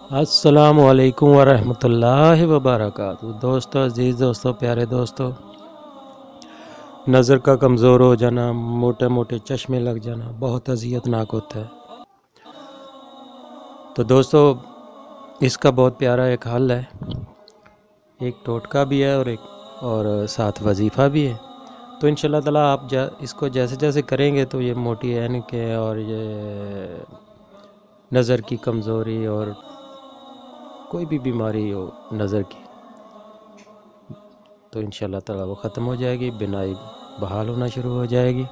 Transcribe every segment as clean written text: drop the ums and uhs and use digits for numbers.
अस्सलामु अलैकुम वरहमतुल्लाहि वबरकातुहू। दोस्तों, अज़ीज़ दोस्तों, प्यारे दोस्तों, नज़र का कमज़ोर हो जाना, मोटे मोटे चश्मे लग जाना बहुत अज़ियतनाक होता है। तो दोस्तों, इसका बहुत प्यारा एक हल है। एक टोटका भी है और साथ वजीफ़ा भी है। तो इंशाल्लाह ताला आप इसको जैसे जैसे करेंगे तो ये मोटी ऐनकें और ये नज़र की कमज़ोरी और कोई भी बीमारी हो नज़र की, तो इंशाल्लाह ताला वो ख़त्म हो जाएगी, बिनाई बहाल होना शुरू हो जाएगी।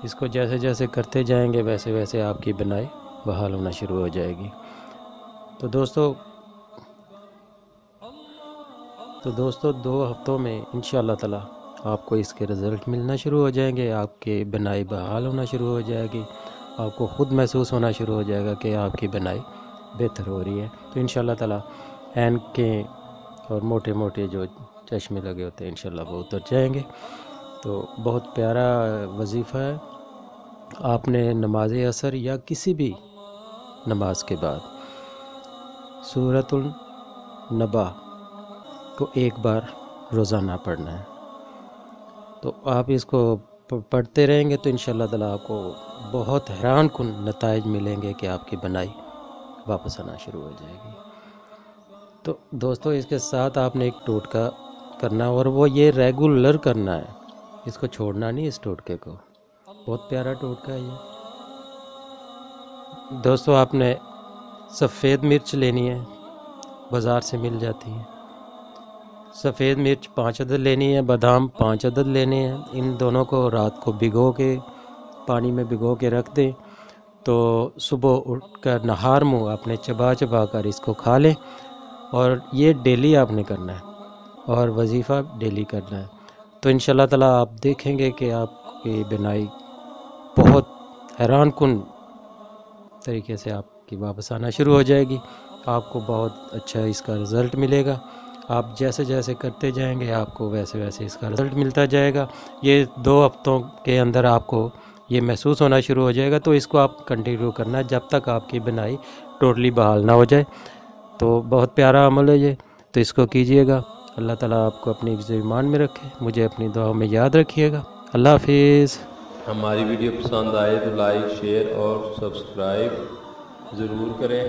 इसको जैसे जैसे करते जाएंगे वैसे वैसे आपकी बिनाई बहाल होना शुरू हो जाएगी। तो दोस्तों 2 हफ्तों में इंशाल्लाह ताला आपको इसके रिज़ल्ट मिलना शुरू हो जाएंगे। आपकी बिनाई बहाल होना शुरू हो जाएगी। आपको ख़ुद महसूस होना शुरू हो जाएगा कि आपकी बिनाई बेहतर हो रही है। तो इंशाल्लाह ताला ऐनकें और मोटे मोटे जो चश्मे लगे होते हैं इंशाल्लाह वो उतर जाएंगे। तो बहुत प्यारा वजीफ़ा है। आपने नमाज असर या किसी भी नमाज के बाद सूरतुल नबा को एक बार रोज़ाना पढ़ना है। तो आप इसको पढ़ते रहेंगे तो इंशाल्लाह ताला आपको बहुत हैरान कुन नताइज मिलेंगे कि आपकी बनाई वापस आना शुरू हो जाएगी। तो दोस्तों, इसके साथ आपने एक टोटका करना और वो ये रेगुलर करना है, इसको छोड़ना नहीं। इस टोटके को बहुत प्यारा टोटका है ये। दोस्तों, आपने सफ़ेद मिर्च लेनी है, बाज़ार से मिल जाती है। सफ़ेद मिर्च 5 अदद लेनी है, बादाम 5 अदद लेने हैं। इन दोनों को रात को भिगो के पानी में भिगो के रख दें। तो सुबह उठकर नहार मुँह आपने चबा चबा कर इसको खा लें। और ये डेली आपने करना है और वजीफ़ा डेली करना है। तो इंशाल्लाह ताला आप देखेंगे कि आपकी बिनाई बहुत हैरान कुन तरीके से आपकी वापस आना शुरू हो जाएगी। आपको बहुत अच्छा इसका रिज़ल्ट मिलेगा। आप जैसे जैसे करते जाएंगे आपको वैसे वैसे इसका रिज़ल्ट मिलता जाएगा। ये 2 हफ्तों के अंदर आपको ये महसूस होना शुरू हो जाएगा। तो इसको आप कंटिन्यू करना है जब तक आपकी बिनाई टोटली बहाल ना हो जाए। तो बहुत प्यारा अमल है ये, तो इसको कीजिएगा। अल्लाह ताला आपको अपनी ईमान में रखे। मुझे अपनी दुआओं में याद रखिएगा। अल्लाह हाफिज़। हमारी वीडियो पसंद आए तो लाइक, शेयर और सब्सक्राइब ज़रूर करें।